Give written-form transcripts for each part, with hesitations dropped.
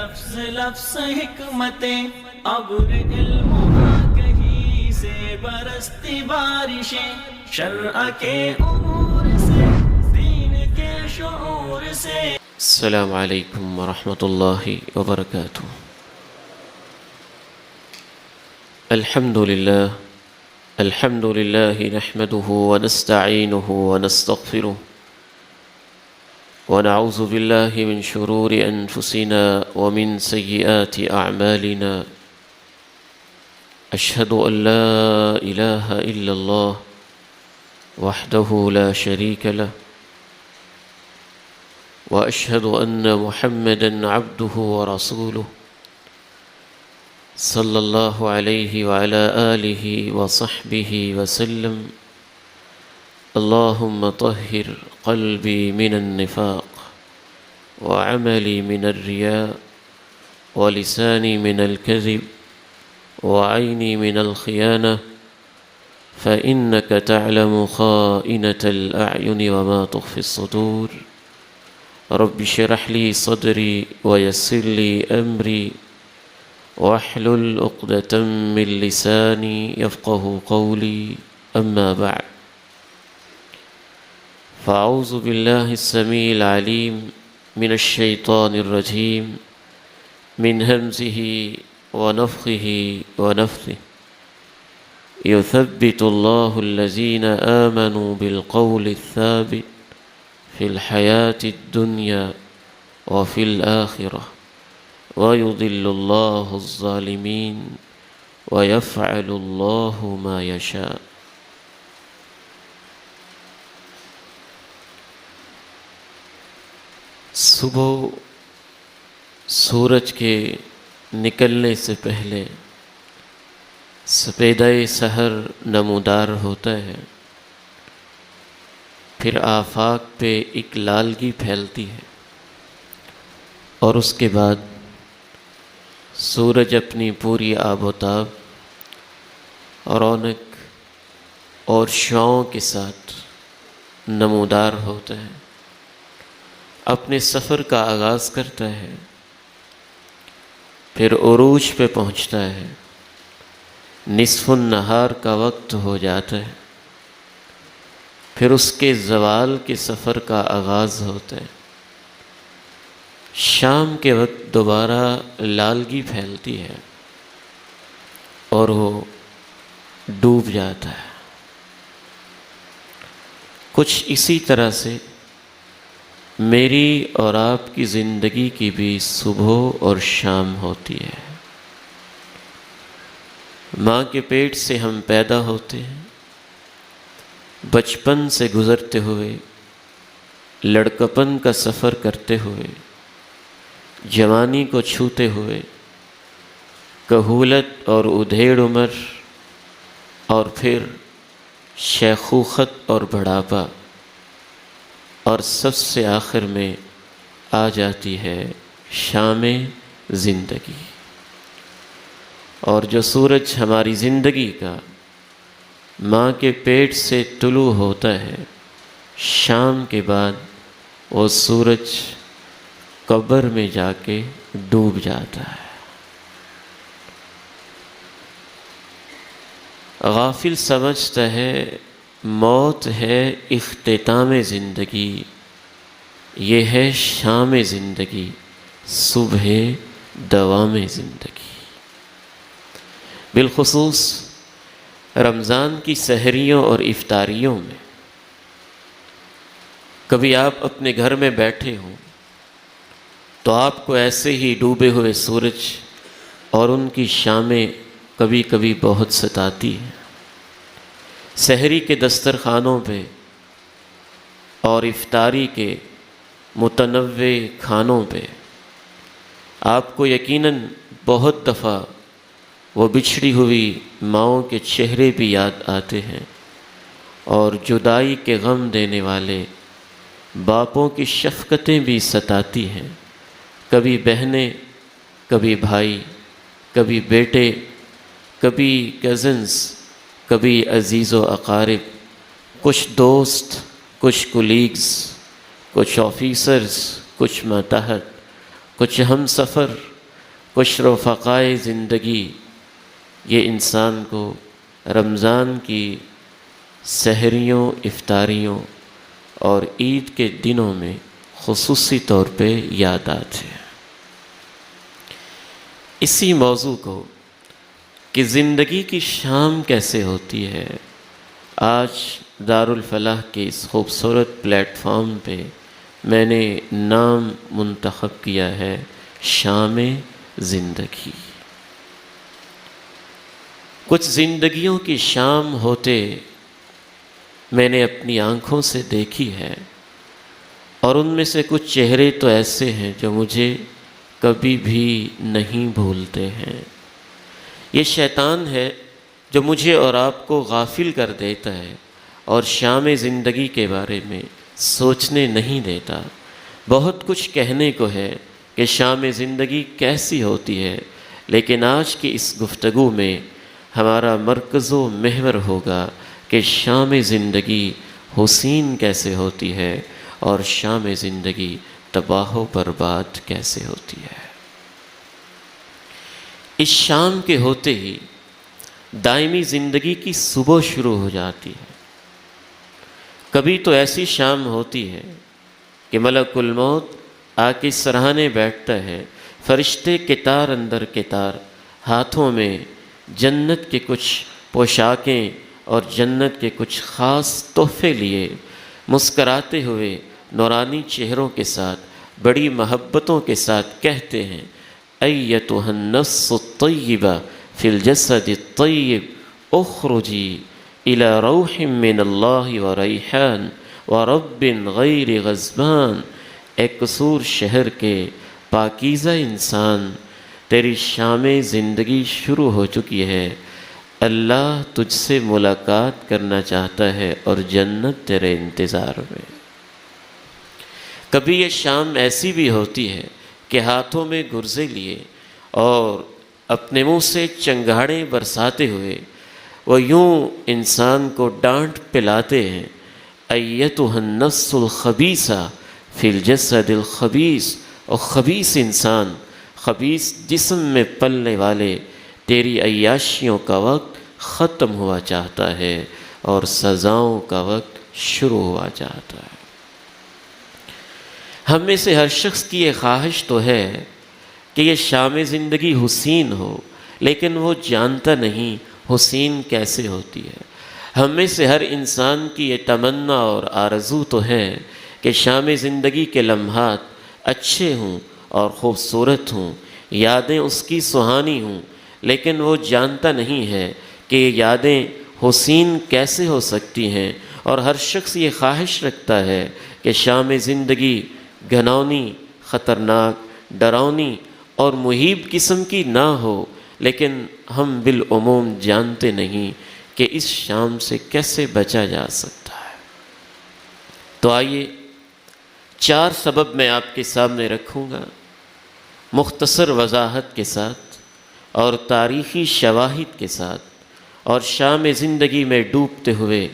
لفظ لفظ حکمتیں ابر علم کہیں سے برستی بارشیں شرع کے امور سے دین کے شعور سے. السلام علیکم ورحمۃ اللہ وبرکاتہ. الحمد للہ نحمده ونستعینه ونستغفره ونعوذ بالله من شرور أنفسنا ومن سيئات أعمالنا. أشهد أن لا إله إلا الله وحده لا شريك له وأشهد أن محمدًا عبده ورسوله صلى الله عليه وعلى آله وصحبه وسلم. اللهم طهر قلبي من النفاق وعملي من الرياء ولساني من الكذب وعيني من الخيانة فإنك تعلم خائنة الأعين وما تخفي الصدور. رب اشرح لي صدري ويسر لي أمري واحلل عقدة من لساني يفقه قولي. أما بعد، فأعوذ بالله السميع العليم من الشيطان الرجيم من همزه ونفخه ونفثه. يثبت الله الذين آمنوا بالقول الثابت في الحياة الدنيا وفي الآخرة ويضل الله الظالمين ويفعل الله ما يشاء. صبح سورج کے نکلنے سے پہلے سپیدہ سحر نمودار ہوتا ہے، پھر آفاق پہ ایک لالگی پھیلتی ہے اور اس کے بعد سورج اپنی پوری آب و تاب اور رونق اور شعاؤں کے ساتھ نمودار ہوتا ہے، اپنے سفر کا آغاز کرتا ہے، پھر عروج پہ پہنچتا ہے، نصف النہار کا وقت ہو جاتا ہے، پھر اس کے زوال کے سفر کا آغاز ہوتا ہے، شام کے وقت دوبارہ لالگی پھیلتی ہے اور وہ ڈوب جاتا ہے. کچھ اسی طرح سے میری اور آپ کی زندگی کی بھی صبح اور شام ہوتی ہے. ماں کے پیٹ سے ہم پیدا ہوتے ہیں، بچپن سے گزرتے ہوئے، لڑکپن کا سفر کرتے ہوئے، جوانی کو چھوتے ہوئے، کہولت اور ادھیڑ عمر، اور پھر شیخوخت اور بڑھاپا، اور سب سے آخر میں آ جاتی ہے شام زندگی. اور جو سورج ہماری زندگی کا ماں کے پیٹ سے طلوع ہوتا ہے، شام کے بعد وہ سورج قبر میں جا کے ڈوب جاتا ہے. غافل سمجھتا ہے موت ہے اختتام زندگی، یہ ہے شام زندگی، صبح دوام زندگی. بالخصوص رمضان کی سحریوں اور افطاریوں میں کبھی آپ اپنے گھر میں بیٹھے ہوں تو آپ کو ایسے ہی ڈوبے ہوئے سورج اور ان کی شامیں کبھی کبھی بہت ستاتی ہیں. سحری کے دسترخوانوں پہ اور افطاری کے متنوع کھانوں پہ آپ کو یقیناً بہت دفعہ وہ بچھڑی ہوئی ماؤں کے چہرے بھی یاد آتے ہیں اور جدائی کے غم دینے والے باپوں کی شفقتیں بھی ستاتی ہیں. کبھی بہنیں، کبھی بھائی، کبھی بیٹے، کبھی کزنز، کبھی عزیز و اقارب، کچھ دوست، کچھ کولیگز، کچھ آفیسرز، کچھ ماتحت، کچھ ہم سفر کشر و فقائے زندگی یہ انسان کو رمضان کی سحریوں، افطاریوں اور عید کے دنوں میں خصوصی طور پہ یاد آتے ہیں۔ اسی موضوع کو کہ زندگی کی شام کیسے ہوتی ہے، آج دارالفلاح کے اس خوبصورت پلیٹ فارم پہ میں نے نام منتخب کیا ہے شام زندگی۔ کچھ زندگیوں کی شام ہوتے میں نے اپنی آنکھوں سے دیکھی ہے، اور ان میں سے کچھ چہرے تو ایسے ہیں جو مجھے کبھی بھی نہیں بھولتے ہیں۔ یہ شیطان ہے جو مجھے اور آپ کو غافل کر دیتا ہے اور شام زندگی کے بارے میں سوچنے نہیں دیتا۔ بہت کچھ کہنے کو ہے کہ شام زندگی کیسی ہوتی ہے، لیکن آج کی اس گفتگو میں ہمارا مرکز و محور ہوگا کہ شام زندگی حسین کیسے ہوتی ہے اور شام زندگی تباہ و برباد کیسے ہوتی ہے۔ اس شام کے ہوتے ہی دائمی زندگی کی صبح شروع ہو جاتی ہے۔ کبھی تو ایسی شام ہوتی ہے کہ ملک الموت آ کے سراہنے بیٹھتا ہے، فرشتے کتار اندر کتار، ہاتھوں میں جنت کے کچھ پوشاکیں اور جنت کے کچھ خاص تحفے لیے، مسکراتے ہوئے نورانی چہروں کے ساتھ، بڑی محبتوں کے ساتھ کہتے ہیں ایتھا النفس الطیبہ فی الجسد الطیب اخرجی الی روح من اللہ و ریحان و رب غیر غضبان۔ اے قصور شہر کے پاکیزہ انسان، تیری شام زندگی شروع ہو چکی ہے، اللہ تجھ سے ملاقات کرنا چاہتا ہے اور جنت تیرے انتظار میں۔ کبھی یہ شام ایسی بھی ہوتی ہے کہ ہاتھوں میں گرزے لیے اور اپنے منہ سے چنگاڑیں برساتے ہوئے وہ یوں انسان کو ڈانٹ پلاتے ہیں ایتھا النفس الخبیثہ فی الجسد الخبیث۔ اور خبیث انسان، خبیث جسم میں پلنے والے، تیری عیاشیوں کا وقت ختم ہوا چاہتا ہے اور سزاؤں کا وقت شروع ہوا چاہتا ہے۔ ہم میں سے ہر شخص کی یہ خواہش تو ہے کہ یہ شام زندگی حسین ہو، لیکن وہ جانتا نہیں حسین کیسے ہوتی ہے۔ ہم میں سے ہر انسان کی یہ تمنا اور آرزو تو ہے کہ شام زندگی کے لمحات اچھے ہوں اور خوبصورت ہوں، یادیں اس کی سہانی ہوں، لیکن وہ جانتا نہیں ہے کہ یہ یادیں حسین کیسے ہو سکتی ہیں۔ اور ہر شخص یہ خواہش رکھتا ہے کہ شام زندگی گھناؤنی، خطرناک، ڈراؤنی اور مہیب قسم کی نہ ہو، لیکن ہم بالعموم جانتے نہیں کہ اس شام سے کیسے بچا جا سکتا ہے۔ تو آئیے 4 سبب میں آپ کے سامنے رکھوں گا، مختصر وضاحت کے ساتھ اور تاریخی شواہد کے ساتھ، اور شام زندگی میں ڈوبتے ہوئے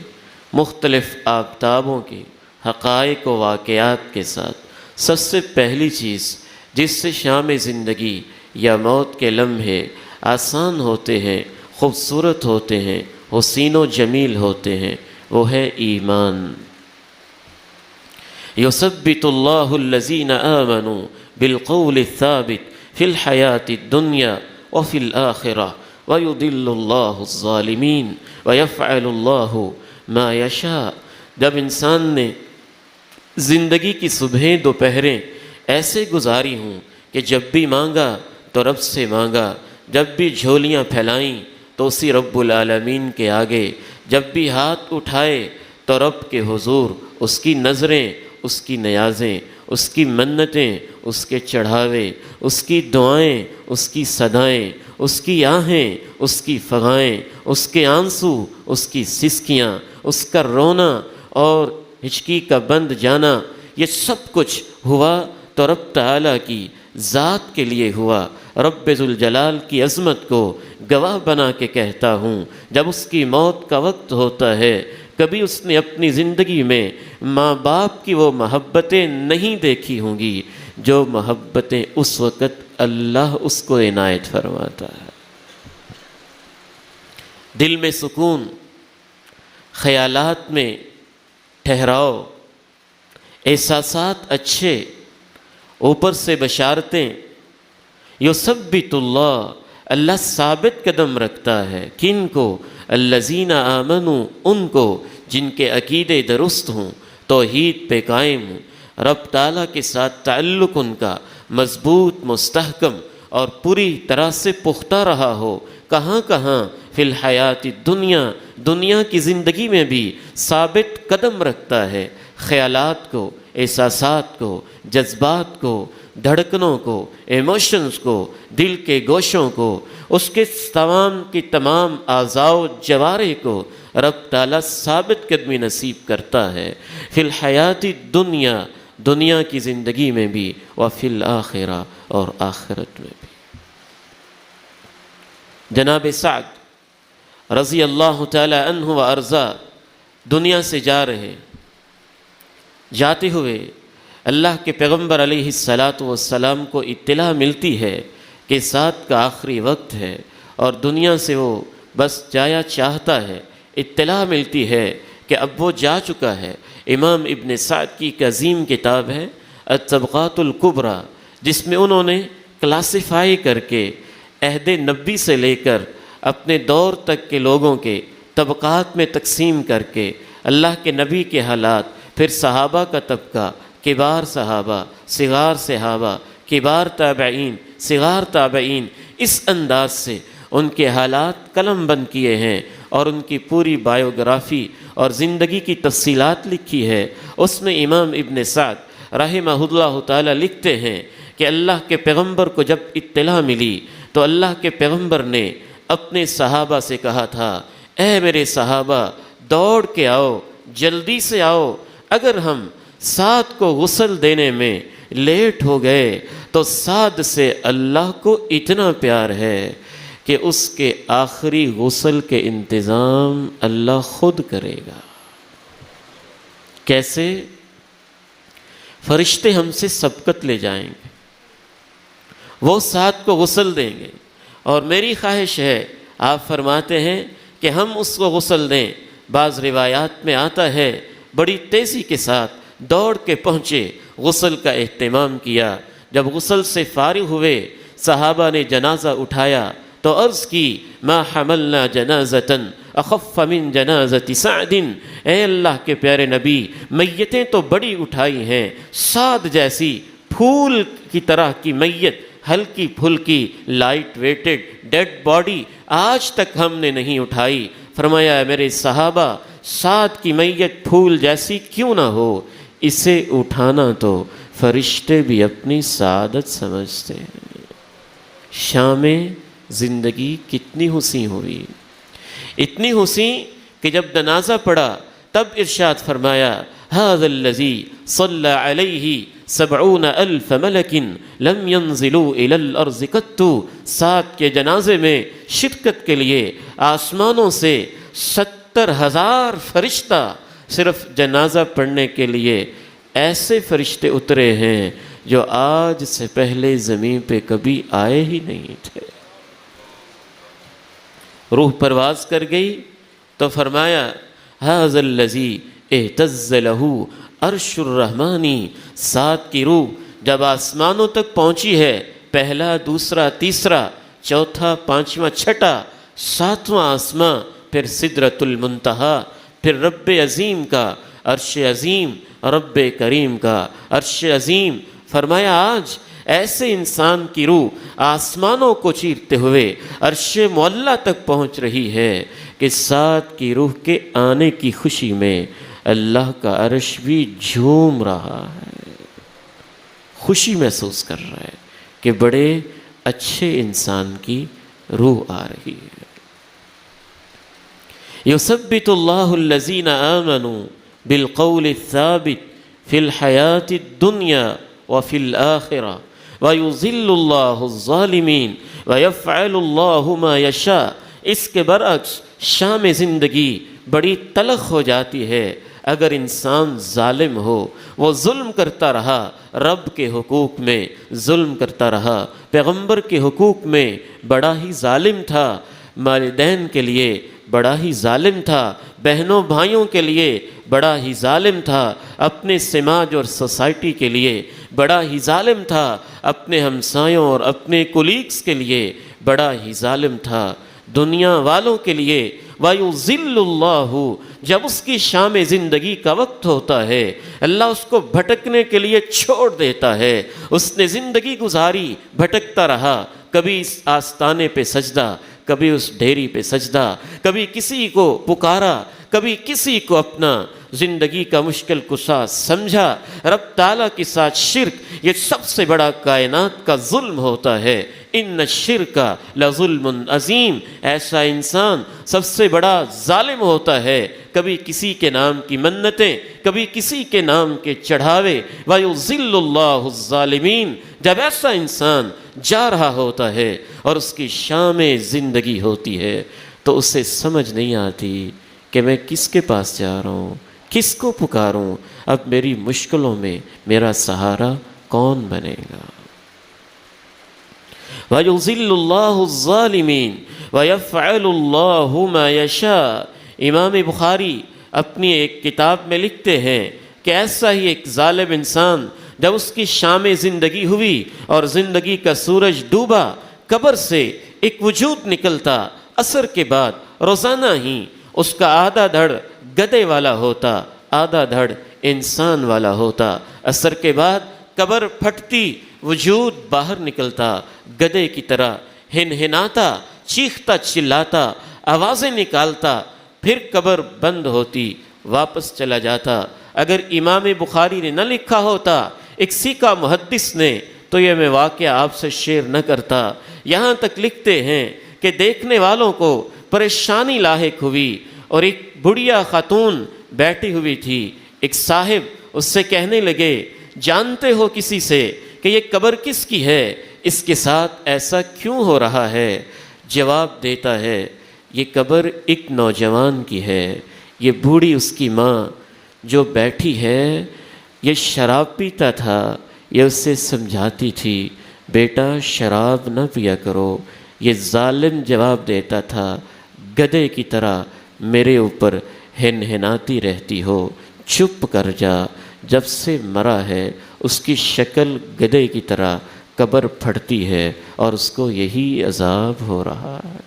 مختلف آفتابوں کے حقائق و واقعات کے ساتھ۔ سب سے پہلی چیز جس سے شام زندگی یا موت کے لمحے آسان ہوتے ہیں، خوبصورت ہوتے ہیں، حسین و جمیل ہوتے ہیں، وہ ہے ایمان۔ یثبت اللہ الذین آمنوا بالقول الثابت فی الحیاۃ الدنیا وفی الآخرہ ویضل اللہ الظالمین ویفعل اللہ ما یشاء۔ جب انسان نے زندگی کی صبحیں دوپہریں ایسے گزاری ہوں کہ جب بھی مانگا تو رب سے مانگا، جب بھی جھولیاں پھیلائیں تو اسی رب العالمین کے آگے، جب بھی ہاتھ اٹھائے تو رب کے حضور، اس کی نظریں، اس کی نیازیں، اس کی منتیں، اس کے چڑھاوے، اس کی دعائیں، اس کی صدائیں، اس کی آہیں، اس کی فغائیں، اس کے آنسو، اس کی سسکیاں، اس کا رونا اور ہچکی کا بند جانا، یہ سب کچھ ہوا تو رب تعالیٰ کی ذات کے لیے ہوا۔ رب ذوالجلال کی عظمت کو گواہ بنا کے کہتا ہوں، جب اس کی موت کا وقت ہوتا ہے، کبھی اس نے اپنی زندگی میں ماں باپ کی وہ محبتیں نہیں دیکھی ہوں گی جو محبتیں اس وقت اللہ اس کو عنایت فرماتا ہے۔ دل میں سکون، خیالات میں ٹھہراؤ، احساسات اچھے، اوپر سے بشارتیں، یثبت اللہ، اللہ ثابت قدم رکھتا ہے کن کو؟ الذین آمنوا، ان کو جن کے عقیدے درست ہوں، توحید پہ قائم ہوں، رب تعالیٰ کے ساتھ تعلق ان کا مضبوط، مستحکم اور پوری طرح سے پختہ رہا ہو۔ کہاں کہاں؟ فی الحیات الدنیا، دنیا کی زندگی میں بھی ثابت قدم رکھتا ہے، خیالات کو، احساسات کو، جذبات کو، دھڑکنوں کو، ایموشنز کو، دل کے گوشوں کو، اس کے تمام کی تمام اعضاء و جوارح کو رب تعالیٰ ثابت قدمی نصیب کرتا ہے۔ فی الحیات الدنیا، دنیا کی زندگی میں بھی، وفی الآخرہ، اور آخرت میں بھی۔ جناب سعد رضی اللہ تعالی عنہ و ارضا دنیا سے جا رہے، جاتے ہوئے اللہ کے پیغمبر علیہ الصلاۃ والسلام کو اطلاع ملتی ہے کہ سعد کا آخری وقت ہے اور دنیا سے وہ بس جایا چاہتا ہے۔ اطلاع ملتی ہے کہ اب وہ جا چکا ہے۔ امام ابن سعد کی ایک عظیم کتاب ہے الطبقات الکبریٰ، جس میں انہوں نے کلاسیفائی کر کے عہد نبی سے لے کر اپنے دور تک کے لوگوں کے طبقات میں تقسیم کر کے اللہ کے نبی کے حالات، پھر صحابہ کا طبقہ، کبار صحابہ، صغار صحابہ، کبار تابعین، صغار تابعین، اس انداز سے ان کے حالات قلم بند کیے ہیں اور ان کی پوری بایوگرافی اور زندگی کی تفصیلات لکھی ہے۔ اس میں امام ابن سعد رحمہ اللہ تعالی لکھتے ہیں کہ اللہ کے پیغمبر کو جب اطلاع ملی تو اللہ کے پیغمبر نے اپنے صحابہ سے کہا تھا، اے میرے صحابہ، دوڑ کے آؤ، جلدی سے آؤ، اگر ہم سعد کو غسل دینے میں لیٹ ہو گئے تو سعد سے اللہ کو اتنا پیار ہے کہ اس کے آخری غسل کے انتظام اللہ خود کرے گا۔ کیسے؟ فرشتے ہم سے سبقت لے جائیں گے، وہ سعد کو غسل دیں گے، اور میری خواہش ہے، آپ فرماتے ہیں کہ ہم اس کو غسل دیں۔ بعض روایات میں آتا ہے بڑی تیزی کے ساتھ دوڑ کے پہنچے، غسل کا اہتمام کیا۔ جب غسل سے فارغ ہوئے، صحابہ نے جنازہ اٹھایا تو عرض کی، ما حملنا جنازۃ اخف من جنازۃ سعد، اے اللہ کے پیارے نبی، میتیں تو بڑی اٹھائی ہیں، سعد جیسی پھول کی طرح کی میت، ہلکی پھلکی، لائٹ ویٹڈ ڈیڈ باڈی آج تک ہم نے نہیں اٹھائی۔ فرمایا، میرے صحابہ، سعد کی میت پھول جیسی کیوں نہ ہو، اسے اٹھانا تو فرشتے بھی اپنی سعادت سمجھتے ہیں۔ شام زندگی کتنی حسین ہوئی، اتنی حسین کہ جب جنازہ پڑا تب ارشاد فرمایا، هذا الذي صلى عليه 70,000 ملك لم ينزلوا الى الارض قط، سعد کے جنازے میں شرکت کے لیے آسمانوں سے 70,000 فرشتہ صرف جنازہ پڑھنے کے لیے ایسے فرشتے اترے ہیں جو آج سے پہلے زمین پہ کبھی آئے ہی نہیں تھے۔ روح پرواز کر گئی تو فرمایا، هذا الذي اهتز له عرش الرحمن، سعد کی روح جب آسمانوں تک پہنچی ہے، پہلا، دوسرا، تیسرا، چوتھا، پانچواں، چھٹا، ساتواں آسماں، پھر سدرۃ المنتہا، پھر رب عظیم کا عرش عظیم، رب کریم کا عرش عظیم۔ فرمایا، آج ایسے انسان کی روح آسمانوں کو چیرتے ہوئے عرش معلیٰ تک پہنچ رہی ہے کہ سعد کی روح کے آنے کی خوشی میں اللہ کا عرش بھی جھوم رہا ہے، خوشی محسوس کر رہا ہے کہ بڑے اچھے انسان کی روح آ رہی ہے۔ یثبت اللہ الذین آمنوا بالقول الثابت فی الحیات الدنیا وفی الآخرہ ویذل اللہ الظالمین ویفعل اللہ ما یشاء۔ اس کے برعکس شام زندگی بڑی تلخ ہو جاتی ہے اگر انسان ظالم ہو، وہ ظلم کرتا رہا، رب کے حقوق میں ظلم کرتا رہا، پیغمبر کے حقوق میں بڑا ہی ظالم تھا، والدین کے لیے بڑا ہی ظالم تھا، بہنوں بھائیوں کے لیے بڑا ہی ظالم تھا، اپنے سماج اور سوسائٹی کے لیے بڑا ہی ظالم تھا، اپنے ہمسایوں اور اپنے کولیگز کے لیے بڑا ہی ظالم تھا، دنیا والوں کے لیے وَيُضِلُّ اللَّهُ، جب اس کی شام زندگی کا وقت ہوتا ہے اللہ اس کو بھٹکنے کے لیے چھوڑ دیتا ہے۔ اس نے زندگی گزاری، بھٹکتا رہا، کبھی اس آستانے پہ سجدہ، کبھی اس ڈھیری پہ سجدہ، کبھی کسی کو پکارا، کبھی کسی کو اپنا زندگی کا مشکل کشا سمجھا، رب تعالیٰ کے ساتھ شرک یہ سب سے بڑا کائنات کا ظلم ہوتا ہے۔ ان الشرک لظلم عظیم، ایسا انسان سب سے بڑا ظالم ہوتا ہے۔ کبھی کسی کے نام کی منتیں، کبھی کسی کے نام کے چڑھاوے، وَيُضِلُّ اللَّهُ الظَّالِمِينَ، جب ایسا انسان جا رہا ہوتا ہے اور اس کی شام زندگی ہوتی ہے تو اسے سمجھ نہیں آتی کہ میں کس کے پاس جا رہا ہوں، کس کو پکاروں، اب میری مشکلوں میں میرا سہارا کون بنے گا۔ وَيُضِلُّ اللَّهُ الظَّالِمِينَ وَيَفْعَلُ اللَّهُ مَا يَشَاءُ۔ امام بخاری اپنی ایک کتاب میں لکھتے ہیں کہ ایسا ہی ایک ظالم انسان جب اس کی شام زندگی ہوئی اور زندگی کا سورج ڈوبا، قبر سے ایک وجود نکلتا، عصر کے بعد روزانہ ہی اس کا آدھا دھڑ گدھے والا ہوتا، آدھا دھڑ انسان والا ہوتا، عصر کے بعد قبر پھٹتی، وجود باہر نکلتا، گدھے کی طرح ہنہناتا، چیختا چلاتا، آوازیں نکالتا، پھر قبر بند ہوتی، واپس چلا جاتا۔ اگر امام بخاری نے نہ لکھا ہوتا، ایک سیکھا محدث نے، تو یہ میں واقعہ آپ سے شیئر نہ کرتا۔ یہاں تک لکھتے ہیں کہ دیکھنے والوں کو پریشانی لاحق ہوئی اور ایک بڑھیا خاتون بیٹھی ہوئی تھی، ایک صاحب اس سے کہنے لگے جانتے ہو کسی سے کہ یہ قبر کس کی ہے، اس کے ساتھ ایسا کیوں ہو رہا ہے؟ جواب دیتا ہے یہ قبر ایک نوجوان کی ہے، یہ بوڑھی اس کی ماں جو بیٹھی ہے، یہ شراب پیتا تھا، یہ اسے سمجھاتی تھی بیٹا شراب نہ پیا کرو، یہ ظالم جواب دیتا تھا گدھے کی طرح میرے اوپر ہنہناتی رہتی ہو، چپ کر جا، جب سے مرا ہے اس کی شکل گدھے کی طرح قبر پھٹتی ہے اور اس کو یہی عذاب ہو رہا ہے۔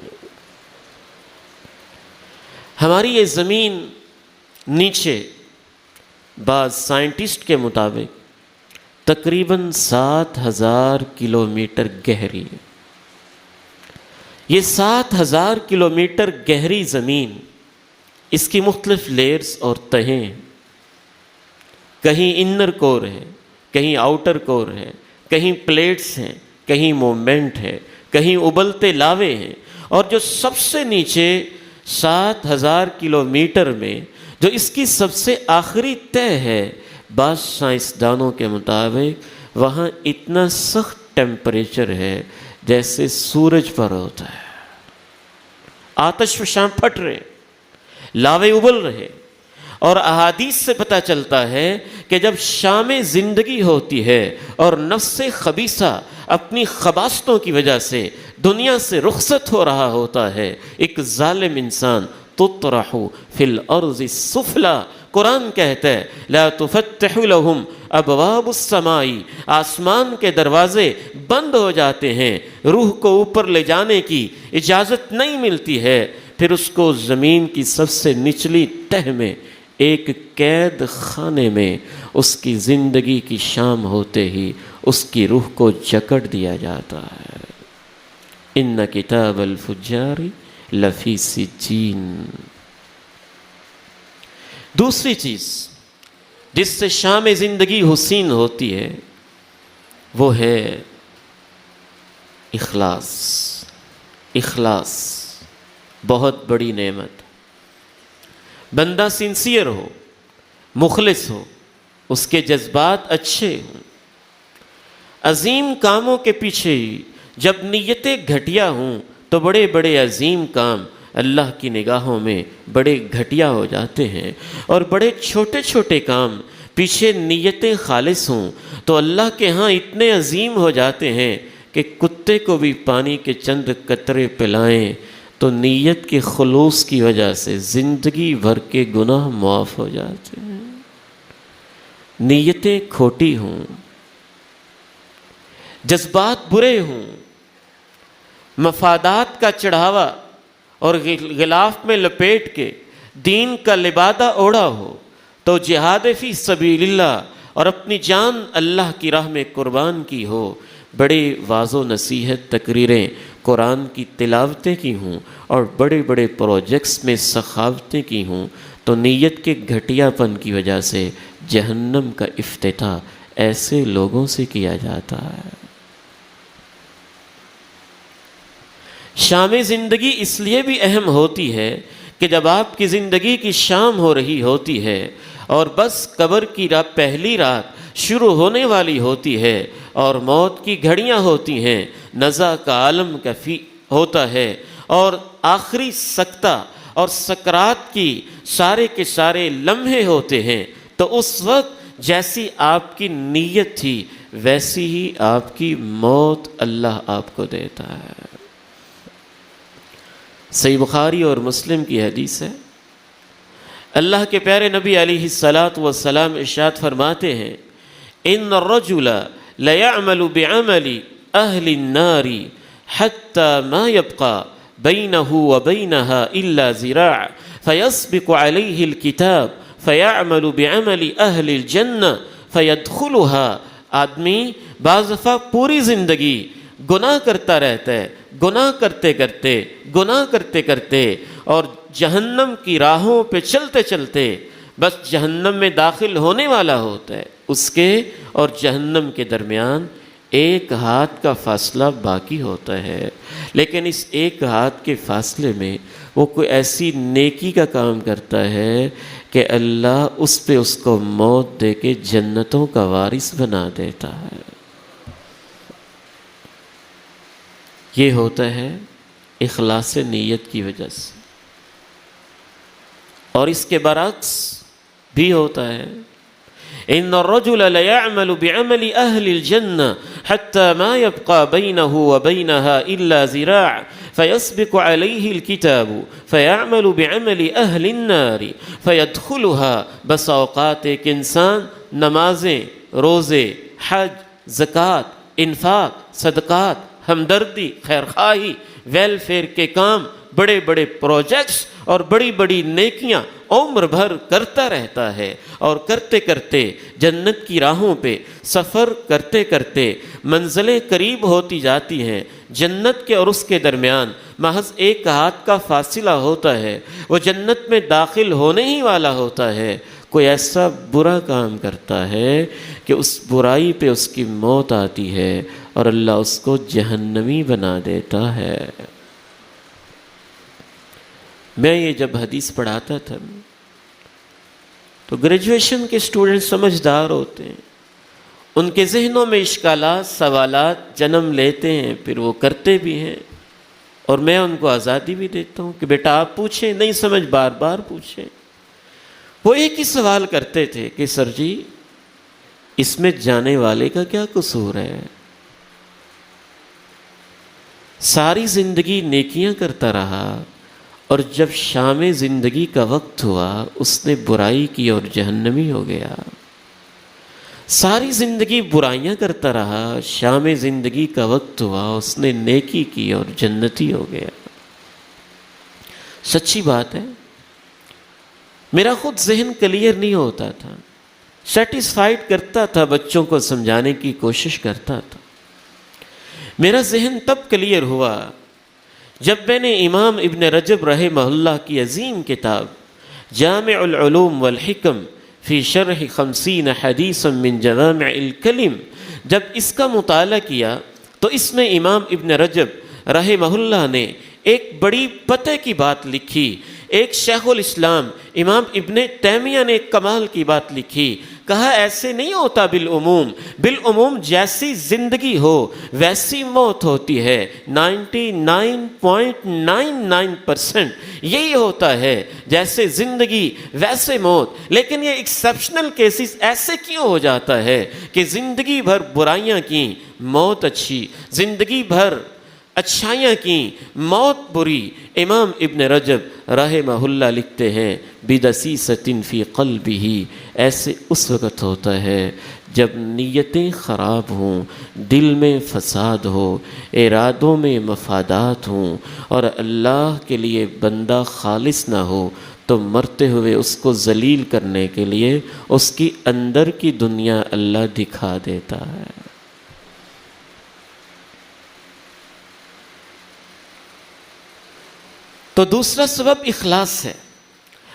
ہماری یہ زمین نیچے بعض سائنٹسٹ کے مطابق تقریباً 7000 کلومیٹر گہری ہے۔ یہ 7000 کلومیٹر گہری زمین، اس کی مختلف لیئرز اور تہیں، کہیں انر کور ہے، کہیں آؤٹر کور ہے، کہیں پلیٹس ہیں، کہیں مومنٹ ہے، کہیں ابلتے لاوے ہیں، اور جو سب سے نیچے 7000 کلومیٹر میں جو اس کی سب سے آخری تہ ہے، بعض سائنسدانوں کے مطابق وہاں اتنا سخت ٹیمپریچر ہے جیسے سورج پر ہوتا ہے، آتش فشاں پھٹ رہے، لاوے ابل رہے، اور احادیث سے پتہ چلتا ہے کہ جب شام زندگی ہوتی ہے اور نفس خبیثہ اپنی خباثتوں کی وجہ سے دنیا سے رخصت ہو رہا ہوتا ہے، ایک ظالم انسان تطرح فی الارض السفلی، قرآن کہتا ہے لا تفتح لهم ابواب السماء، آسمان کے دروازے بند ہو جاتے ہیں، روح کو اوپر لے جانے کی اجازت نہیں ملتی ہے، پھر اس کو زمین کی سب سے نچلی تہ میں ایک قید خانے میں اس کی زندگی کی شام ہوتے ہی اس کی روح کو جکڑ دیا جاتا ہے۔ ان کتاب الفجار لفی سجین۔ دوسری چیز جس سے شام زندگی حسین ہوتی ہے وہ ہے اخلاص۔ اخلاص بہت بڑی نعمت۔ بندہ سنسیئر ہو، مخلص ہو، اس کے جذبات اچھے ہوں، عظیم کاموں کے پیچھے جب نیتیں گھٹیا ہوں تو بڑے بڑے عظیم کام اللہ کی نگاہوں میں بڑے گھٹیا ہو جاتے ہیں، اور بڑے چھوٹے چھوٹے کام پیچھے نیتیں خالص ہوں تو اللہ کے ہاں اتنے عظیم ہو جاتے ہیں کہ کتے کو بھی پانی کے چند قطرے پلائیں تو نیت کے خلوص کی وجہ سے زندگی بھر کے گناہ معاف ہو جاتے ہیں۔ نیتیں کھوٹی ہوں، جذبات برے ہوں، مفادات کا چڑھاوا اور غلاف میں لپیٹ کے دین کا لبادہ اوڑھا ہو تو جہاد فی سبیل اللہ اور اپنی جان اللہ کی راہ میں قربان کی ہو، بڑے واعظ و نصیحت تقریریں قرآن کی تلاوتیں کی ہوں اور بڑے بڑے پروجیکٹس میں سخاوتیں کی ہوں تو نیت کے گھٹیا پن کی وجہ سے جہنم کا افتتاح ایسے لوگوں سے کیا جاتا ہے۔ شام زندگی اس لیے بھی اہم ہوتی ہے کہ جب آپ کی زندگی کی شام ہو رہی ہوتی ہے اور بس قبر کی پہلی رات شروع ہونے والی ہوتی ہے اور موت کی گھڑیاں ہوتی ہیں، نزع کا عالم کفی ہوتا ہے اور آخری سکتہ اور سکرات کی سارے کے سارے لمحے ہوتے ہیں، تو اس وقت جیسی آپ کی نیت تھی ویسی ہی آپ کی موت اللہ آپ کو دیتا ہے۔ صحیح بخاری اور مسلم کی حدیث ہے، اللہ کے پیارے نبی علیہ الصلاۃ والسلام ارشاد فرماتے ہیں، ان الرجل لیعمل بعمل اہل النار حتی ما یبقى بینہ وبینها الا ذراع فیسبق علیہ الکتاب فیعمل بعمل اہل الجنہ فیدخلها۔ آدمی بعض دفعہ پوری زندگی گناہ کرتا رہتا ہے، گناہ کرتے کرتے اور جہنم کی راہوں پہ چلتے چلتے بس جہنم میں داخل ہونے والا ہوتا ہے، اس کے اور جہنم کے درمیان ایک ہاتھ کا فاصلہ باقی ہوتا ہے، لیکن اس ایک ہاتھ کے فاصلے میں وہ کوئی ایسی نیکی کا کام کرتا ہے کہ اللہ اس پہ اس کو موت دے کے جنتوں کا وارث بنا دیتا ہے۔ یہ ہوتا ہے اخلاص نیت کی وجہ سے، اور اس کے برعکس بھی ہوتا ہے، ان الرجل لیعمل بعمل اہل الجنہ حتی ما یبقى بینہ وبینها الا ذراع فیسبق علیہ الکتاب فیعمل بعمل اہل النار فیدخلها۔ بس اوقات ایک انسان نمازیں، روزے، حج، زکوٰۃ، انفاق، صدقات، ہمدردی، خیرخواہی، ویلفیئر کے کام، بڑے بڑے پروجیکٹس اور بڑی بڑی نیکیاں عمر بھر کرتا رہتا ہے، اور کرتے کرتے جنت کی راہوں پہ سفر کرتے کرتے منزلیں قریب ہوتی جاتی ہیں، جنت کے اور اس کے درمیان محض ایک ہاتھ کا فاصلہ ہوتا ہے، وہ جنت میں داخل ہونے ہی والا ہوتا ہے، کوئی ایسا برا کام کرتا ہے کہ اس برائی پہ اس کی موت آتی ہے اور اللہ اس کو جہنمی بنا دیتا ہے۔ میں یہ جب حدیث پڑھاتا تھا تو گریجویشن کے اسٹوڈنٹ سمجھدار ہوتے ہیں، ان کے ذہنوں میں اشکالات، سوالات جنم لیتے ہیں، پھر وہ کرتے بھی ہیں، اور میں ان کو آزادی بھی دیتا ہوں کہ بیٹا آپ پوچھیں، نہیں سمجھ بار بار پوچھیں۔ وہ ایک ہی سوال کرتے تھے کہ سر جی اس میں جانے والے کا کیا قصور ہے؟ ساری زندگی نیکیاں کرتا رہا اور جب شام زندگی کا وقت ہوا اس نے برائی کی اور جہنمی ہو گیا۔ ساری زندگی برائیاں کرتا رہا، شام زندگی کا وقت ہوا اس نے نیکی کی اور جنتی ہو گیا۔ سچی بات ہے، میرا خود ذہن کلیئر نہیں ہوتا تھا، سیٹسفائیڈ کرتا تھا، بچوں کو سمجھانے کی کوشش کرتا تھا۔ میرا ذہن تب کلیئر ہوا جب میں نے امام ابن رجب رحمہ اللہ کی عظیم کتاب جامع العلوم والحکم فی شرح 50 حدیثا من جوامع الکلم جب اس کا مطالعہ کیا تو اس میں امام ابن رجب رحمہ اللہ نے ایک بڑی پتے کی بات لکھی، ایک شیخ الاسلام امام ابن تیمیہ نے ایک کمال کی بات لکھی، کہا ایسے نہیں ہوتا بالعموم، بالعموم جیسی زندگی ہو ویسی موت ہوتی ہے، 99.99% یہی ہوتا ہے، جیسے زندگی ویسے موت۔ لیکن یہ ایکسیپشنل کیسز ایسے کیوں ہو جاتا ہے کہ زندگی بھر برائیاں کی موت اچھی، زندگی بھر اچھائیاں کی موت بری؟ امام ابن رجب رحمہ اللہ لکھتے ہیں بدسیسۃ فی قلبہ، ایسے اس وقت ہوتا ہے جب نیتیں خراب ہوں، دل میں فساد ہو، ارادوں میں مفادات ہوں، اور اللہ کے لیے بندہ خالص نہ ہو، تو مرتے ہوئے اس کو ذلیل کرنے کے لیے اس کی اندر کی دنیا اللہ دکھا دیتا ہے۔ تو دوسرا سبب اخلاص ہے۔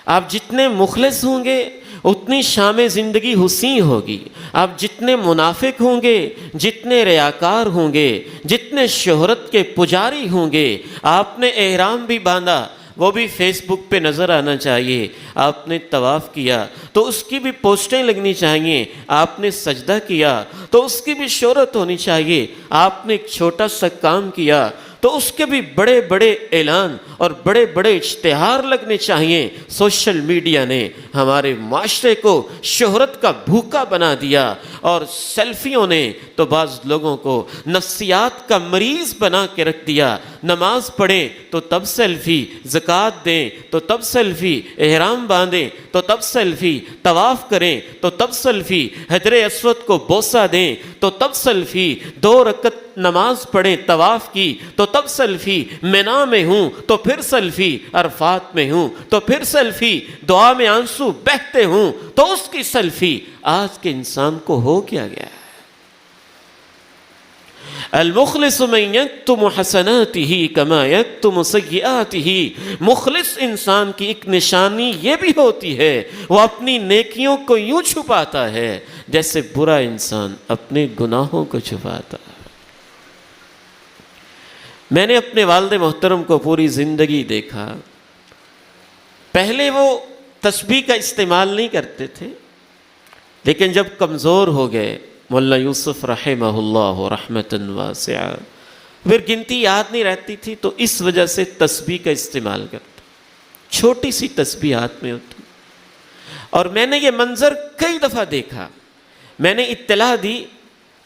آپ جتنے مخلص ہوں گے اتنی شام زندگی حسین ہوگی، آپ جتنے منافق ہوں گے، جتنے ریاکار ہوں گے، جتنے شہرت کے پجاری ہوں گے، آپ نے احرام بھی باندھا وہ بھی فیس بک پہ نظر آنا چاہیے، آپ نے طواف کیا تو اس کی بھی پوسٹیں لگنی چاہیے، آپ نے سجدہ کیا تو اس کی بھی شہرت ہونی چاہیے، آپ نے ایک چھوٹا سا کام کیا تو اس کے بھی بڑے بڑے اعلان اور بڑے بڑے اشتہار لگنے چاہیے۔ سوشل میڈیا نے ہمارے معاشرے کو شہرت کا بھوکا بنا دیا، اور سیلفیوں نے تو بعض لوگوں کو نفسیات کا مریض بنا کے رکھ دیا۔ نماز پڑھیں تو تب سیلفی، زکوٰۃ دیں تو تب سیلفی، احرام باندھیں تو تب سیلفی، طواف کریں تو تب سیلفی، حجر اسود کو بوسہ دیں تو تب سیلفی، 2 رکعت نماز پڑھیں طواف کی تو تب سیلفی، مینا میں ہوں تو پھر سیلفی، عرفات میں ہوں تو پھر سیلفی، دعا میں آنسو بہتے ہوں تو اس کی سیلفی۔ آج کے انسان کو ہو کیا گیا ہے؟ المخلص من یکتم حسناتہ کما یکتم سیئاتہ، مخلص انسان کی ایک نشانی یہ بھی ہوتی ہے وہ اپنی نیکیوں کو یوں چھپاتا ہے جیسے برا انسان اپنے گناہوں کو چھپاتا ہے۔ میں نے اپنے والد محترم کو پوری زندگی دیکھا، پہلے وہ تسبیح کا استعمال نہیں کرتے تھے، لیکن جب کمزور ہو گئے، مولانا یوسف رحمہ اللہ رحمتاً واسعہ، پھر گنتی یاد نہیں رہتی تھی تو اس وجہ سے تسبیح کا استعمال کرتے، چھوٹی سی تسبیح ہاتھ میں ہوتی۔ اور میں نے یہ منظر کئی دفعہ دیکھا، میں نے اطلاع دی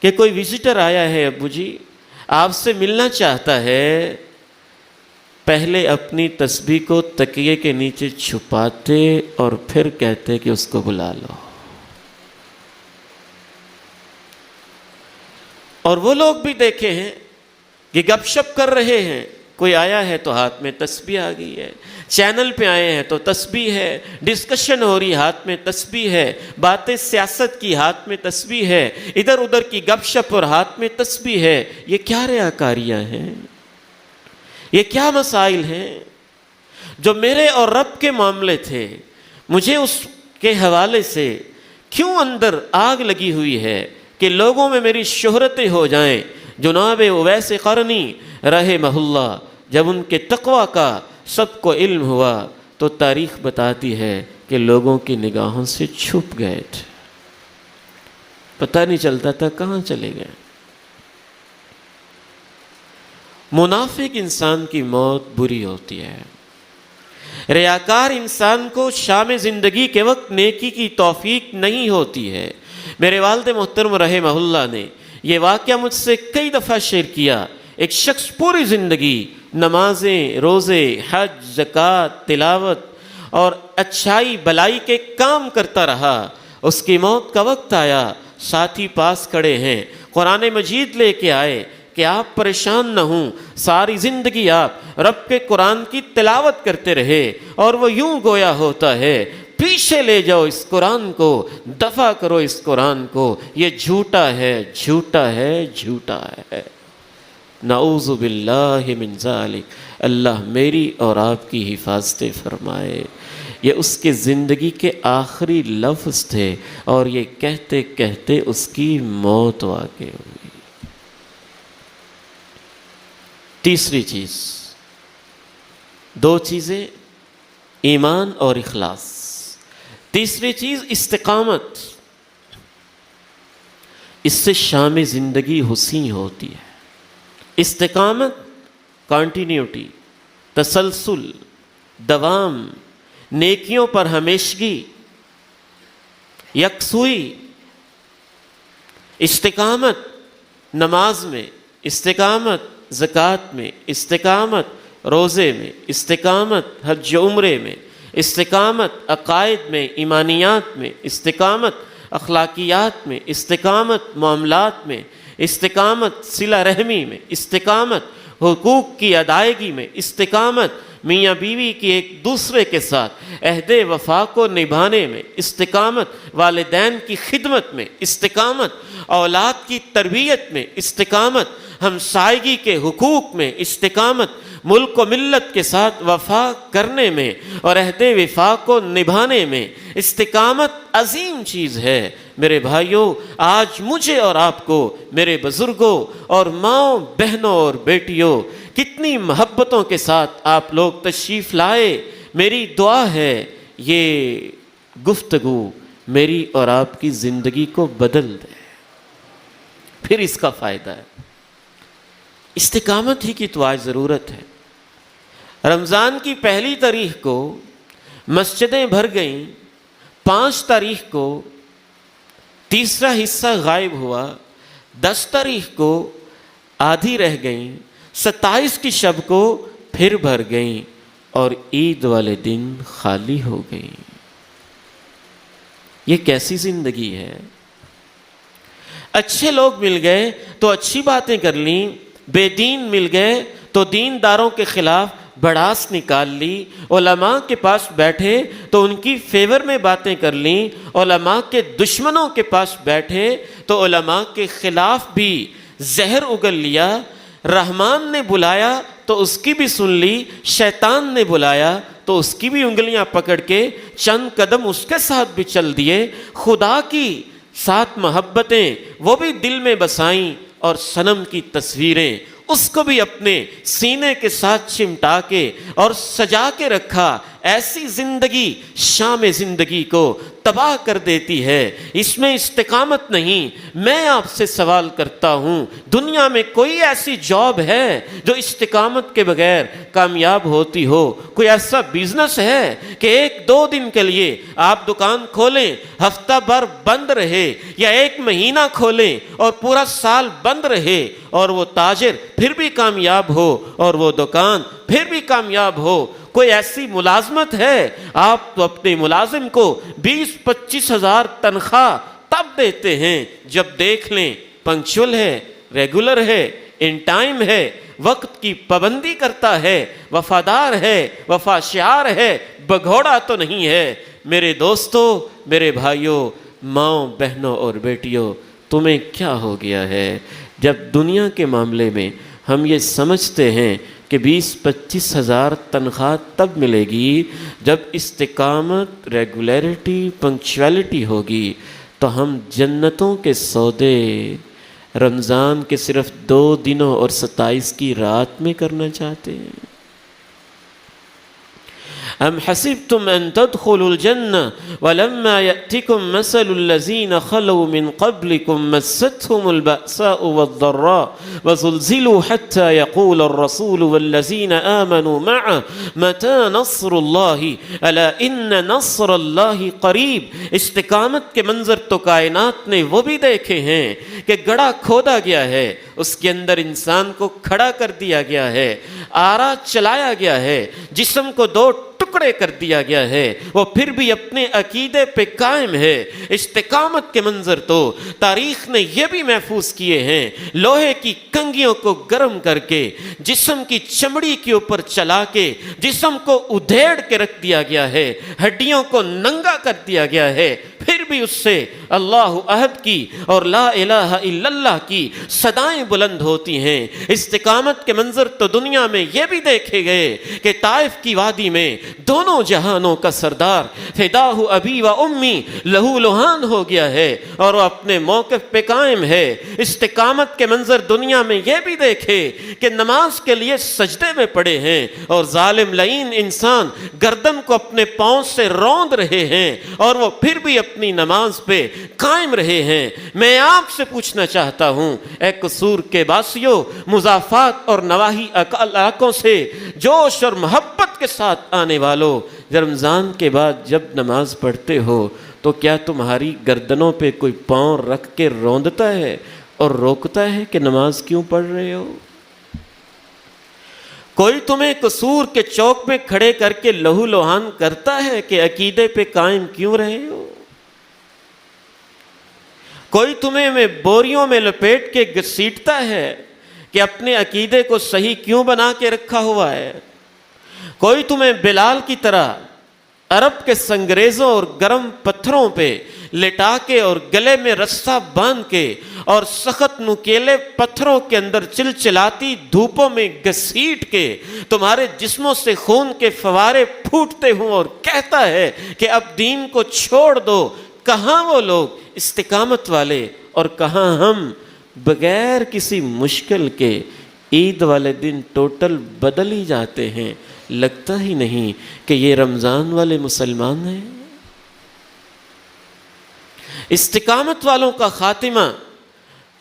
کہ کوئی وزٹر آیا ہے ابو جی، آپ سے ملنا چاہتا ہے، پہلے اپنی تسبیح کو تکیے کے نیچے چھپاتے اور پھر کہتے کہ اس کو بلا لو۔ اور وہ لوگ بھی دیکھے ہیں کہ گپ شپ کر رہے ہیں، کوئی آیا ہے تو ہاتھ میں تسبیح آ گئی ہے، چینل پہ آئے ہیں تو تسبیح ہے، ڈسکشن ہو رہی ہاتھ میں تسبیح ہے، باتیں سیاست کی ہاتھ میں تسبیح ہے، ادھر ادھر کی گپ شپ اور ہاتھ میں تسبیح ہے۔ یہ کیا ریاکاریاں ہیں؟ یہ کیا مسائل ہیں؟ جو میرے اور رب کے معاملے تھے، مجھے اس کے حوالے سے کیوں اندر آگ لگی ہوئی ہے کہ لوگوں میں میری شہرتیں ہو جائیں۔ جناب اویس قرنی رحمہ اللہ، جب ان کے تقوی کا سب کو علم ہوا تو تاریخ بتاتی ہے کہ لوگوں کی نگاہوں سے چھپ گئے تھے، پتہ نہیں چلتا تھا کہاں چلے گئے۔ منافق انسان کی موت بری ہوتی ہے، ریاکار انسان کو شام زندگی کے وقت نیکی کی توفیق نہیں ہوتی ہے۔ میرے والد محترم رحمہ اللہ نے یہ واقعہ مجھ سے کئی دفعہ شیئر کیا۔ ایک شخص پوری زندگی نمازیں، روزے، حج، زکوٰۃ، تلاوت اور اچھائی بلائی کے کام کرتا رہا، اس کی موت کا وقت آیا، ساتھی پاس کھڑے ہیں، قرآن مجید لے کے آئے کہ آپ پریشان نہ ہوں، ساری زندگی آپ رب کے قرآن کی تلاوت کرتے رہے، اور وہ یوں گویا ہوتا ہے پیچھے لے جاؤ اس قرآن کو، دفع کرو اس قرآن کو، یہ جھوٹا ہے، جھوٹا ہے، جھوٹا ہے۔ نعوذ باللہ من ذالک، اللہ میری اور آپ کی حفاظت فرمائے۔ یہ اس کے زندگی کے آخری لفظ تھے، اور یہ کہتے کہتے اس کی موت واقع ہوئی۔ تیسری چیز، 2 چیزیں ایمان اور اخلاص. تیسری چیز استقامت. اس سے شام زندگی حسین ہوتی ہے. استقامت کانٹینیوٹی، تسلسل، دوام، نیکیوں پر ہمیشگی، یکسوئی. استقامت نماز میں، استقامت زکوٰۃ میں، استقامت روزے میں، استقامت حج و عمرے میں، استقامت عقائد میں، ایمانیات میں، استقامت اخلاقیات میں، استقامت معاملات میں، استقامت صلہ رحمی میں، استقامت حقوق کی ادائیگی میں، استقامت میاں بیوی کی ایک دوسرے کے ساتھ عہد وفا کو نبھانے میں، استقامت والدین کی خدمت میں، استقامت اولاد کی تربیت میں، استقامت ہمسائیگی کے حقوق میں، استقامت ملک و ملت کے ساتھ وفا کرنے میں اور عہد وفا کو نبھانے میں. استقامت عظیم چیز ہے میرے بھائیوں. آج مجھے اور آپ کو، میرے بزرگوں اور ماؤں بہنوں اور بیٹیوں، کتنی محبتوں کے ساتھ آپ لوگ تشریف لائے. میری دعا ہے یہ گفتگو میری اور آپ کی زندگی کو بدل دے. پھر اس کا فائدہ ہے. استقامت ہی کی تو آج ضرورت ہے. رمضان کی پہلی تاریخ کو مسجدیں بھر گئیں، 5 تاریخ کو تیسرا حصہ غائب ہوا، 10 تاریخ کو آدھی رہ گئیں، 27 کی شب کو پھر بھر گئیں اور عید والے دن خالی ہو گئیں. یہ کیسی زندگی ہے؟ اچھے لوگ مل گئے تو اچھی باتیں کر لیں، بے دین مل گئے تو دینداروں کے خلاف بڑاس نکال لی، علماء کے پاس بیٹھے تو ان کی فیور میں باتیں کر لیں، علماء کے دشمنوں کے پاس بیٹھے تو علماء کے خلاف بھی زہر اگل لیا. رحمان نے بلایا تو اس کی بھی سن لی، شیطان نے بلایا تو اس کی بھی انگلیاں پکڑ کے چند قدم اس کے ساتھ بھی چل دیے. خدا کی ساتھ محبتیں وہ بھی دل میں بسائیں اور صنم کی تصویریں اس کو بھی اپنے سینے کے ساتھ چمٹا کے اور سجا کے رکھا. ایسی زندگی شام زندگی کو تباہ کر دیتی ہے. اس میں استقامت نہیں. میں آپ سے سوال کرتا ہوں، دنیا میں کوئی ایسی جاب ہے جو استقامت کے بغیر کامیاب ہوتی ہو؟ کوئی ایسا بزنس ہے کہ 1-2 دن کے لیے آپ دکان کھولیں، ہفتہ بھر بند رہے، یا 1 مہینہ کھولیں اور پورا سال بند رہے اور وہ تاجر پھر بھی کامیاب ہو اور وہ دکان پھر بھی کامیاب ہو؟ کوئی ایسی ملازمت ہے؟ آپ تو اپنے ملازم کو 20-25 ہزار تنخواہ تب دیتے ہیں جب دیکھ لیں پنکچول ہے، ریگولر ہے، ان ٹائم ہے، وقت کی پابندی کرتا ہے، وفادار ہے، وفا شعار ہے، بگھوڑا تو نہیں ہے. میرے دوستو، میرے بھائیوں، ماؤں بہنوں اور بیٹیوں، تمہیں کیا ہو گیا ہے جب دنیا کے معاملے میں ہم یہ سمجھتے ہیں کہ 20-25 ہزار تنخواہ تب ملے گی جب استقامت، ریگولیرٹی، پنکچویلٹی ہوگی، تو ہم جنتوں کے سودے رمضان کے صرف 2 دنوں اور 27 کی رات میں کرنا چاہتے ہیں. ام حسبتم ان تدخلوا الجنة ولما يأتكم مثل الذين خلوا من قبلكم مستهم البأساء والضراء وزلزلوا حتى يقول الرسول والذين آمنوا معه متى نصر الله ألا إن نصر الله قریب. استقامت کے منظر تو کائنات نے وہ بھی دیکھے ہیں کہ گڑھا کھودا گیا ہے، اس کے اندر انسان کو کھڑا کر دیا گیا ہے، آرا چلایا گیا ہے، جسم کو 2 ٹکڑے کر دیا گیا ہے، وہ پھر بھی اپنے عقیدے پہ قائم ہے. استقامت کے منظر تو تاریخ نے یہ بھی محفوظ کیے ہیں. لوہے کی کنگھیوں کو گرم کر کے جسم کی چمڑی کے اوپر چلا کے جسم کو ادھیڑ کے رکھ دیا گیا ہے، ہڈیوں کو ننگا کر دیا گیا ہے، پھر بھی اس سے اللہ احد کی اور لا الہ الا اللہ کی صدائیں بلند ہوتی ہیں۔ استقامت کے منظر تو دنیا میں یہ بھی دیکھے گئے کہ طائف کی وادی میں دونوں جہانوں کا سردار فداہ ابی و امی لہو لہان ہو گیا ہے اور وہ اپنے موقف پہ قائم ہے۔ استقامت کے منظر دنیا میں یہ بھی دیکھے کہ نماز کے لیے سجدے میں پڑے ہیں اور ظالم لعین انسان گردن کو اپنے پاؤں سے روند رہے ہیں اور وہ پھر بھی اپنی نماز پہ قائم رہے ہیں۔ میں آپ سے پوچھنا چاہتا ہوں اے قصور کے باسیوں، مضافات اور نواحی علاقوں سے جوش اور محبت کے ساتھ آنے والوں، رمضان کے بعد جب نماز پڑھتے ہو تو کیا تمہاری گردنوں پہ کوئی پاؤں رکھ کے روندتا ہے اور روکتا ہے کہ نماز کیوں پڑھ رہے ہو؟ کوئی تمہیں قصور کے چوک میں کھڑے کر کے لہو لوہان کرتا ہے کہ عقیدے پہ قائم کیوں رہے ہو؟ کوئی تمہیں میں بوریوں میں لپیٹ کے گھسیٹتا ہے کہ اپنے عقیدے کو صحیح کیوں بنا کے رکھا ہوا ہے؟ کوئی تمہیں بلال کی طرح عرب کے سنگریزوں اور گرم پتھروں پہ لٹا کے اور گلے میں رسہ باندھ کے اور سخت نکیلے پتھروں کے اندر چلچلاتی دھوپوں میں گھسیٹ کے تمہارے جسموں سے خون کے فوارے پھوٹتے ہوں اور کہتا ہے کہ اب دین کو چھوڑ دو؟ کہاں وہ لوگ استقامت والے اور کہاں ہم بغیر کسی مشکل کے عید والے دن ٹوٹل بدل ہی جاتے ہیں؟ لگتا ہی نہیں کہ یہ رمضان والے مسلمان ہیں۔ استقامت والوں کا خاتمہ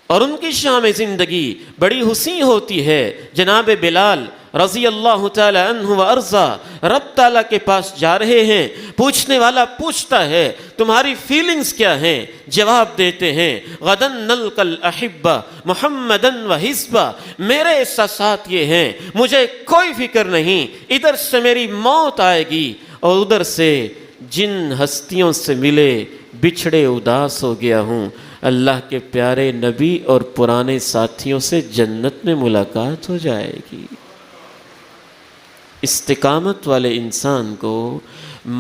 اور ان کی شام زندگی بڑی حسین ہوتی ہے۔ جناب بلال رضی اللہ تعالی عنہ و ارضا رب تعالیٰ کے پاس جا رہے ہیں، پوچھنے والا پوچھتا ہے تمہاری فیلنگز کیا ہیں؟ جواب دیتے ہیں غدن نلقى الاحبہ محمدن و حزبہ، میرے احساسات یہ ہیں مجھے کوئی فکر نہیں، ادھر سے میری موت آئے گی اور ادھر سے جن ہستیوں سے ملے بچھڑے اداس ہو گیا ہوں، اللہ کے پیارے نبی اور پرانے ساتھیوں سے جنت میں ملاقات ہو جائے گی۔ استقامت والے انسان کو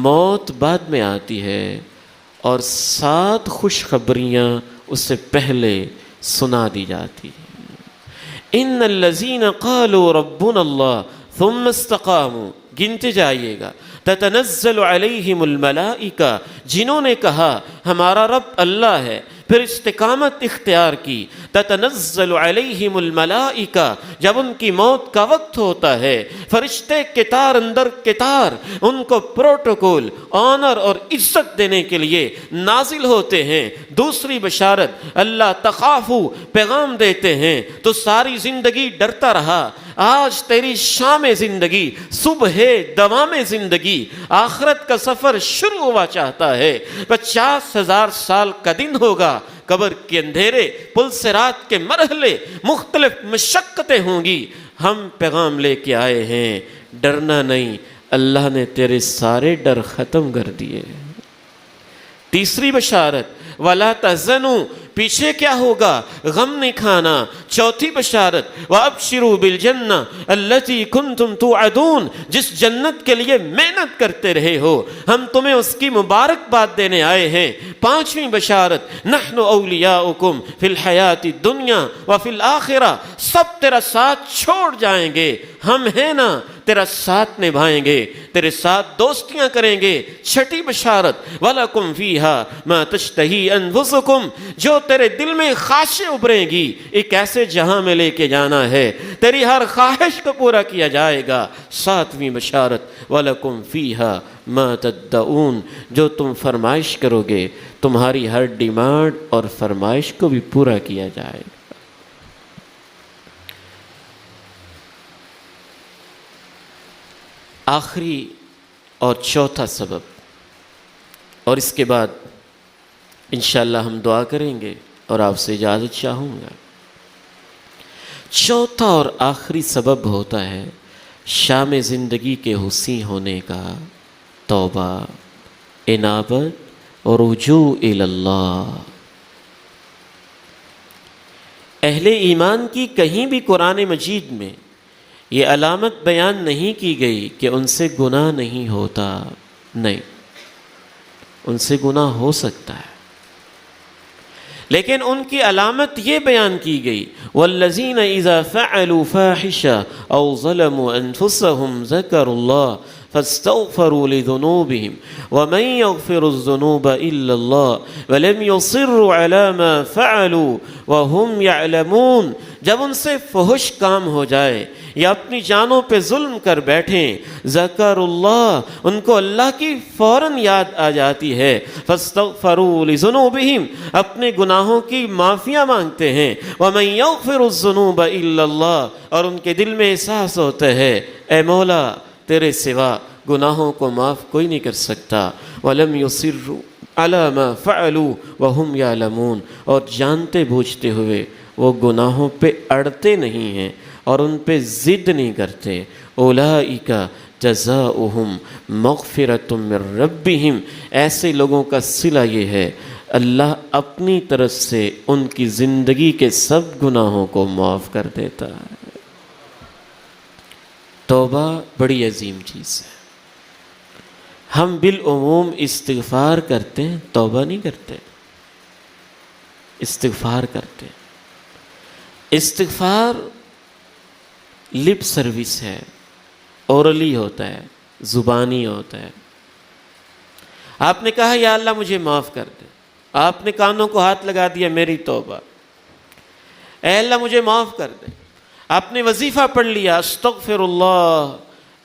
موت بعد میں آتی ہے اور 7 خوشخبریاں اس سے پہلے سنا دی جاتی ہیں۔ ان الذین قالوا ربنا اللہ ثم استقاموا، گنتے جائیے گا، تتنزل علیہم الملائکہ، جنہوں نے کہا ہمارا رب اللہ ہے پھر استقامت اختیار کی، تتنزل علیہم الملائکہ، جب ان کی موت کا وقت ہوتا ہے فرشتے کتار اندر کتار ان کو پروٹوکول آنر اور عزت دینے کے لیے نازل ہوتے ہیں۔ دوسری بشارت اللہ تخافو پیغام دیتے ہیں تو ساری زندگی ڈرتا رہا، آج تیری شام زندگی، صبح دوام زندگی، آخرت کا سفر شروع ہوا چاہتا ہے۔ 50,000 سال کا دن ہوگا، قبر کے اندھیرے، پل صراط کے مرحلے، مختلف مشقتیں ہوں گی، ہم پیغام لے کے آئے ہیں، ڈرنا نہیں، اللہ نے تیرے سارے ڈر ختم کر دیے۔ تیسری بشارت وَلَا تَحْزَنُوا، پیچھے کیا ہوگا؟ غم نہیں کھانا۔ چوتھی بشارت وَأَبْشِرُوا بِالْجَنَّةِ الَّتِي كُنْتُمْ تُوعَدُونَ، جس جنت کے لیے محنت کرتے رہے ہو ہم تمہیں اس کی مبارکباد دینے آئے ہیں۔ پانچویں بشارت نَحْنُ أَوْلِيَاؤُكُمْ فِي الْحَيَاةِ الدُّنْيَا وَفِي الْآخِرَةِ، سب تیرا ساتھ چھوڑ جائیں گے، ہم ہیں نا، تیرا ساتھ نبھائیں گے، تیرے ساتھ دوستیاں کریں گے۔ چھٹی بشارت وَلَكُمْ فِيهَا مَا تَشْتَهِي أَنفُسُكُمْ، جو تیرے دل میں خواہشیں ابھریں گی ایک ایسے جہاں میں لے کے جانا ہے، تیری ہر خواہش کو پورا کیا جائے گا۔ ساتویں بشارت وَلَكُمْ فِيهَا مَا تَدَّعُونَ، جو تم فرمائش کرو گے تمہاری ہر ڈیمانڈ اور فرمائش کو بھی پورا کیا جائے گا۔ آخری اور چوتھا سبب، اور اس کے بعد انشاءاللہ ہم دعا کریں گے اور آپ سے اجازت چاہوں گا۔ چوتھا اور آخری سبب ہوتا ہے شام زندگی کے حسین ہونے کا توبہ، انابت اور رجوع الی اللہ۔ اہل ایمان کی کہیں بھی قرآن مجید میں یہ علامت بیان نہیں کی گئی کہ ان سے گناہ نہیں ہوتا، نہیں، ان سے گناہ ہو سکتا ہے، لیکن ان کی علامت یہ بیان کی گئی والذین اذا فعلوا فاحشة او ظلموا انفسهم ذکروا اللہ فاستغفروا لذنوبهم ومن يغفر الذنوب الا اللہ ولم يصروا على ما فعلوا وهم يعلمون. جب ان سے فحش کام ہو جائے یا اپنی جانوں پہ ظلم کر بیٹھیں ذکر اللہ ان کو اللہ کی فوراً یاد آ جاتی ہے. فاستغفروا لذنوبہم اپنے گناہوں کی معافیاں مانگتے ہیں. ومن یغفر الذنوب الا اللہ اور ان کے دل میں احساس ہوتا ہے اے مولا تیرے سوا گناہوں کو معاف کوئی نہیں کر سکتا. ولم یصروا علی ما فعلوا وهم یعلمون اور جانتے بوجھتے ہوئے وہ گناہوں پہ اڑتے نہیں ہیں اور ان پہ ضد نہیں کرتے. اولئک جزاؤہم مغفرۃ من ربہم ایسے لوگوں کا صلہ یہ ہے اللہ اپنی طرف سے ان کی زندگی کے سب گناہوں کو معاف کر دیتا ہے. توبہ بڑی عظیم چیز ہے. ہم بالعموم استغفار کرتے ہیں توبہ نہیں کرتے. استغفار کرتے ہیں. استغفار لپ سروس ہے اورلی ہوتا ہے زبانی ہوتا ہے. آپ نے کہا یا اللہ مجھے معاف کر دے. آپ نے کانوں کو ہاتھ لگا دیا میری توبہ اے اللہ مجھے معاف کر دے. آپ نے وظیفہ پڑھ لیا استغفر اللہ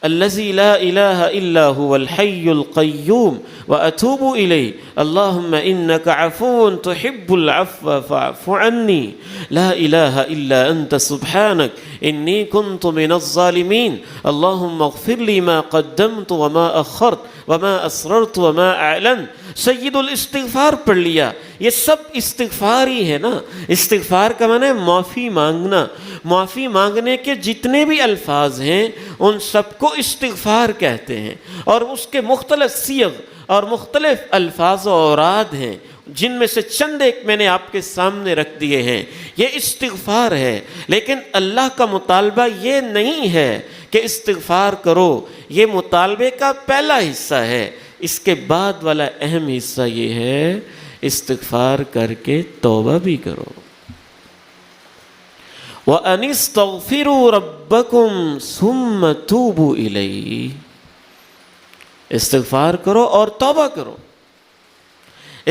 الذی لا الہ الا هو الحی القیوم واتوب الیہ اللہم انک عفو تحب العفو فاعف عنی لا الہ الا انت سبحانک انی کنت من الظالمین اللہم اغفر لی ما قدمت وما اخرت وما اسررت وما اعلنت. سید الاستغفار پڑھ لیا. یہ سب استغفار ہی ہے نا. استغفار کا معنی ہے معافی مانگنا. معافی مانگنے کے جتنے بھی الفاظ ہیں ان سب کو استغفار کہتے ہیں اور اس کے مختلف صیغ اور مختلف الفاظ و اوراد ہیں جن میں سے چند ایک میں نے آپ کے سامنے رکھ دیے ہیں. یہ استغفار ہے لیکن اللہ کا مطالبہ یہ نہیں ہے کہ استغفار کرو. یہ مطالبے کا پہلا حصہ ہے. اس کے بعد والا اہم حصہ یہ ہے استغفار کر کے توبہ بھی کرو. وَأَنِ اسْتَغْفِرُوا رَبَّكُمْ ثُمَّ تُوبُوا إِلَيْهِ استغفار کرو اور توبہ کرو.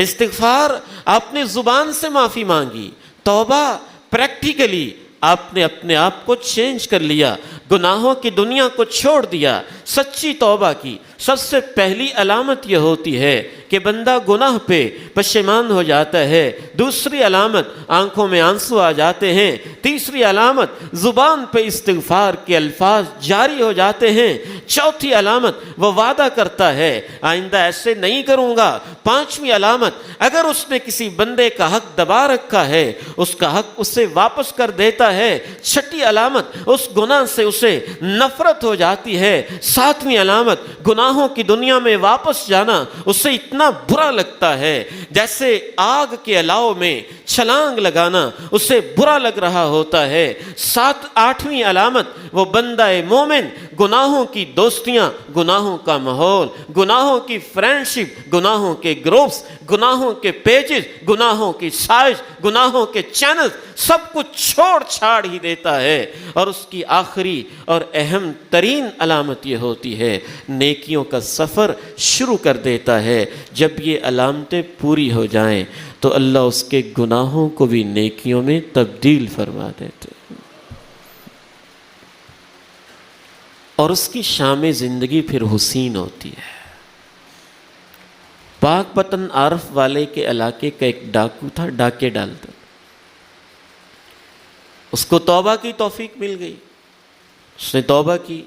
استغفار آپ نے زبان سے معافی مانگی. توبہ پریکٹیکلی آپ نے اپنے آپ کو چینج کر لیا. گناہوں کی دنیا کو چھوڑ دیا. سچی توبہ کی سب سے پہلی علامت یہ ہوتی ہے کہ بندہ گناہ پہ پشیمان ہو جاتا ہے. دوسری علامت آنکھوں میں آنسو آ جاتے ہیں. تیسری علامت زبان پہ استغفار کے الفاظ جاری ہو جاتے ہیں. چوتھی علامت وہ وعدہ کرتا ہے آئندہ ایسے نہیں کروں گا. پانچویں علامت اگر اس نے کسی بندے کا حق دبا رکھا ہے اس کا حق اسے واپس کر دیتا ہے. چھٹی علامت اس گناہ سے اسے نفرت ہو جاتی ہے. ساتویں علامت گناہوں کی دنیا میں واپس جانا اسے اتنا برا لگتا ہے جیسے آگ کے الاؤ میں چھلانگ لگانا اسے برا لگ رہا ہوتا ہے. آٹھویں علامت وہ بندہ مومن گناہوں کی دوستیاں گناہوں کا ماحول گناہوں کی فرینڈشپ گناہوں کے گروپس گناہوں کے پیجز گناہوں کی سائز گناہوں کے چینل سب کچھ چھوڑ چھاڑ ہی دیتا ہے. اور اس کی آخری اور اہم ترین علامت یہ ہوتی ہے نیکیوں کا سفر شروع کر دیتا ہے. جب یہ علامتیں پوری ہو جائیں تو اللہ اس کے گناہوں کو بھی نیکیوں میں تبدیل فرما دیتے اور اس کی شام زندگی پھر حسین ہوتی ہے. پاک پتن عارف والے کے علاقے کا ایک ڈاکو تھا. ڈاکے ڈالتا اس کو توبہ کی توفیق مل گئی. اس نے توبہ کی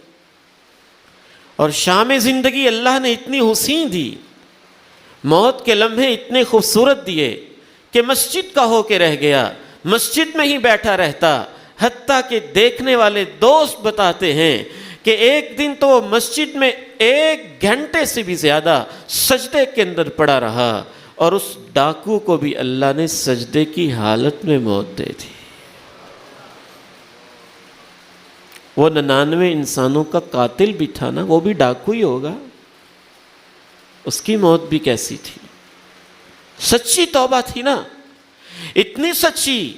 اور شام زندگی اللہ نے اتنی حسین دی. موت کے لمحے اتنے خوبصورت دیے کہ مسجد کا ہو کے رہ گیا. مسجد میں ہی بیٹھا رہتا. حتیٰ کہ دیکھنے والے دوست بتاتے ہیں کہ ایک دن تو وہ مسجد میں 1 گھنٹے سے بھی زیادہ سجدے کے اندر پڑا رہا اور اس ڈاکو کو بھی اللہ نے سجدے کی حالت میں موت دے دی. وہ 99 انسانوں کا قاتل بھی تھا نا, وہ بھی ڈاکو ہی ہوگا. اس کی موت بھی کیسی تھی؟ سچی توبہ تھی نا. اتنی سچی،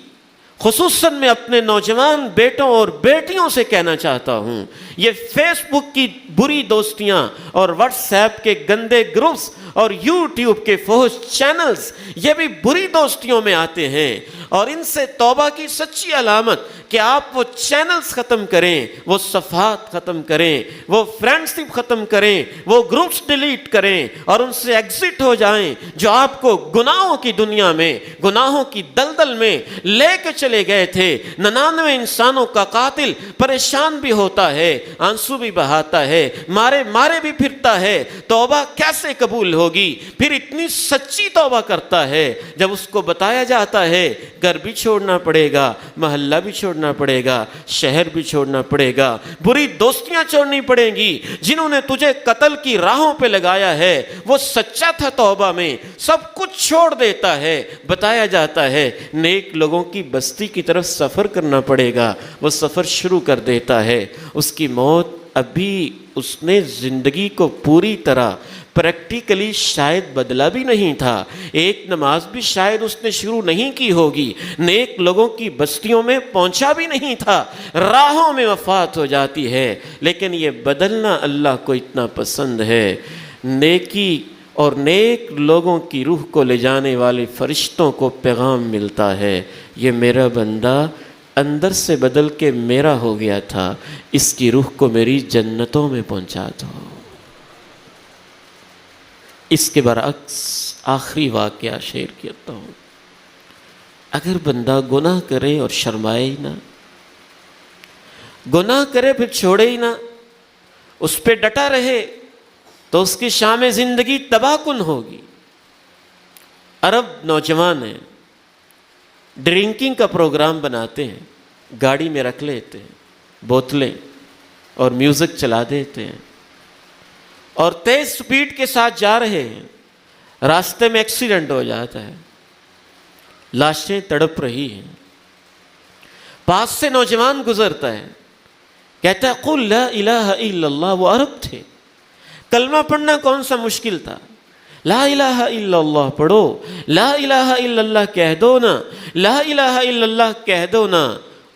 خصوصاً میں اپنے نوجوان بیٹوں اور بیٹیوں سے کہنا چاہتا ہوں، یہ فیس بک کی بری دوستیاں اور واٹس ایپ کے گندے گروپس اور یوٹیوب کے فحش چینلز، یہ بھی بری دوستیوں میں آتے ہیں، اور ان سے توبہ کی سچی علامت کہ آپ وہ چینلز ختم کریں، وہ صفحات ختم کریں، وہ فرینڈشپ ختم کریں، وہ گروپس ڈیلیٹ کریں اور ان سے ایگزٹ ہو جائیں، جو آپ کو گناہوں کی دنیا میں، گناہوں کی دلدل میں لے کے چلے گئے تھے۔ 99 انسانوں کا قاتل پریشان بھی ہوتا ہے، آنسو بھی بہاتا ہے، مارے مارے بھی پھرتا ہے، توبہ کیسے قبول ہوگی؟ پھر اتنی سچی توبہ کرتا ہے جب اس کو بتایا جاتا ہے گھر بھی چھوڑنا پڑے گا، محلہ بھی چھوڑنا پڑے گا، شہر بھی چھوڑنا پڑے گا، بری دوستیاں چھوڑنی پڑیں گی، جنہوں نے تجھے قتل کی راہوں پہ لگایا ہے۔ وہ سچا تھا توبہ میں، سب کچھ چھوڑ دیتا ہے، بتایا جاتا ہے نیک لوگوں کی بستی کی طرف سفر کرنا پڑے گا، وہ سفر شروع کر دیتا ہے۔ اس کی موت ابھی اس نے زندگی کو پوری طرح پریکٹیکلی شاید بدلا بھی نہیں تھا، ایک نماز بھی شاید اس نے شروع نہیں کی ہوگی، نیک لوگوں کی بستیوں میں پہنچا بھی نہیں تھا، راہوں میں وفات ہو جاتی ہے۔ لیکن یہ بدلنا اللہ کو اتنا پسند ہے، نیکی اور نیک لوگوں کی روح کو لے جانے والے فرشتوں کو پیغام ملتا ہے، یہ میرا بندہ اندر سے بدل کے میرا ہو گیا تھا، اس کی روح کو میری جنتوں میں پہنچا دو۔ اس کے برعکس آخری واقعہ شیئر کرتا ہوں۔ اگر بندہ گناہ کرے اور شرمائے ہی نہ، گناہ کرے پھر چھوڑے ہی نہ، اس پہ ڈٹا رہے، تو اس کی شام زندگی تباہ کن ہوگی۔ عرب نوجوان ہیں، ڈرنکنگ کا پروگرام بناتے ہیں، گاڑی میں رکھ لیتے ہیں بوتلیں اور میوزک چلا دیتے ہیں، اور تیز سپیڈ کے ساتھ جا رہے ہیں، راستے میں ایکسیڈنٹ ہو جاتا ہے، لاشیں تڑپ رہی ہیں، پاس سے نوجوان گزرتا ہے، کہتا ہے قل لا الہ الا اللہ۔ وہ عرب تھے، کلمہ پڑھنا کون سا مشکل تھا، لا الہ الا اللہ پڑھو، لا الہ الا اللہ کہہ دو نا، لا الہ الا اللہ کہہ دو نا۔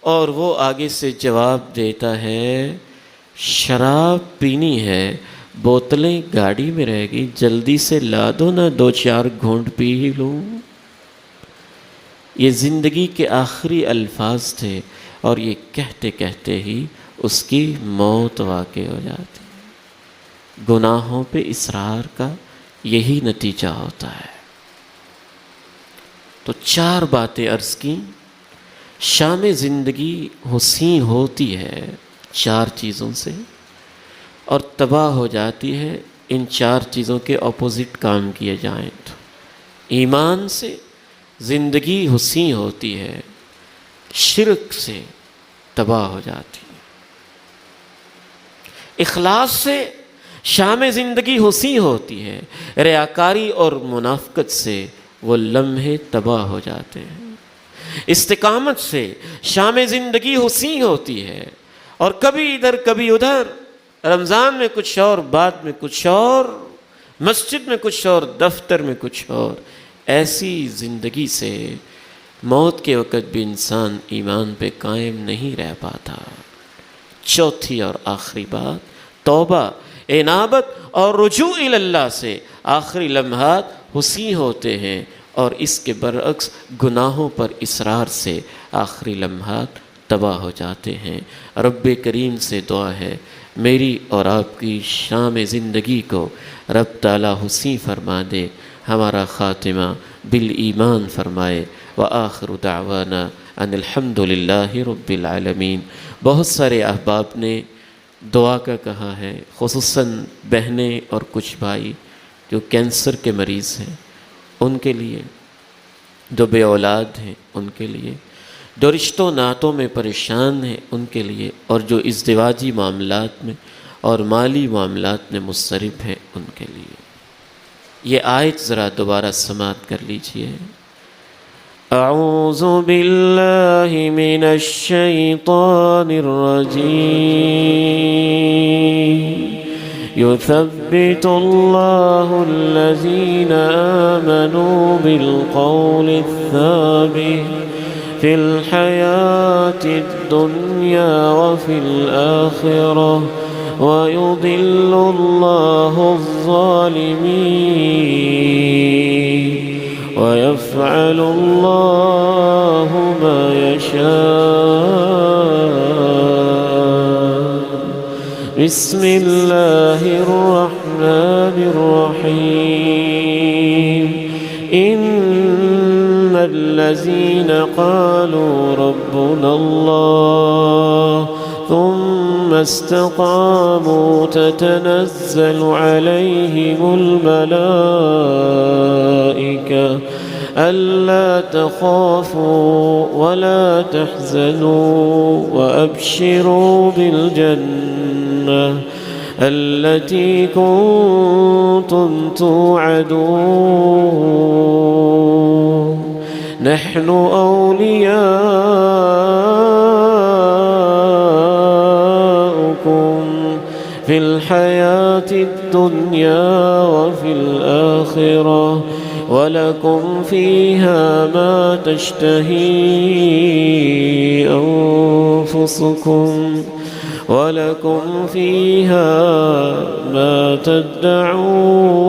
اور وہ آگے سے جواب دیتا ہے شراب پینی ہے، بوتلیں گاڑی میں رہ گئی، جلدی سے لا دو نا، 2-4 گھونٹ پی ہی لوں۔ یہ زندگی کے آخری الفاظ تھے، اور یہ کہتے کہتے ہی اس کی موت واقع ہو جاتی۔ گناہوں پہ اصرار کا یہی نتیجہ ہوتا ہے۔ تو 4 باتیں عرض کی، شام زندگی حسین ہوتی ہے 4 چیزوں سے، اور تباہ ہو جاتی ہے ان 4 چیزوں کے اپوزٹ کام کیے جائیں تو۔ ایمان سے زندگی حسین ہوتی ہے، شرک سے تباہ ہو جاتی ہے۔ اخلاص سے شام زندگی حسین ہوتی ہے، ریاکاری اور منافقت سے وہ لمحے تباہ ہو جاتے ہیں۔ استقامت سے شام زندگی حسین ہوتی ہے، اور کبھی ادھر کبھی ادھر، رمضان میں کچھ اور، بعد میں کچھ اور، مسجد میں کچھ اور، دفتر میں کچھ اور، ایسی زندگی سے موت کے وقت بھی انسان ایمان پہ قائم نہیں رہ پاتا۔ چوتھی اور آخری بات، توبہ، انابت اور رجوع اللہ سے آخری لمحات حسین ہوتے ہیں، اور اس کے برعکس گناہوں پر اصرار سے آخری لمحات تباہ ہو جاتے ہیں۔ رب کریم سے دعا ہے میری اور آپ کی شام زندگی کو رب تعالی حسین فرما دے، ہمارا خاتمہ بالایمان فرمائے۔ وآخر دعوانا ان الحمد للہ رب العالمین۔ بہت سارے احباب نے دعا کا کہا ہے، خصوصاً بہنیں اور کچھ بھائی جو کینسر کے مریض ہیں، ان کے لیے، جو بے اولاد ہیں ان کے لیے، جو رشتوں ناتوں میں پریشان ہیں ان کے لیے، اور جو ازدواجی معاملات میں اور مالی معاملات میں مضطرب ہیں ان کے لیے۔ یہ آیت ذرا دوبارہ سماعت کر لیجئے۔ اعوذ باللہ من الشیطان الرجیم يثبت الله الذين آمنوا بالقول الثابت في الحياة الدنيا وفي الآخرة ويضل الله الظالمين ويفعل الله ما يشاء. بسم الله الرحمن الرحيم. إن الذين قالوا ربنا الله ثم استقاموا تتنزل عليهم الملائكة ألا تخافوا ولا تحزنوا وأبشروا بالجنة التي كنتم توعدون. نحن أولياؤكم في الحياة الدنيا وفي الآخرة ولكم فيها ما تشتهي أنفسكم ولكم فيها ما تدعون.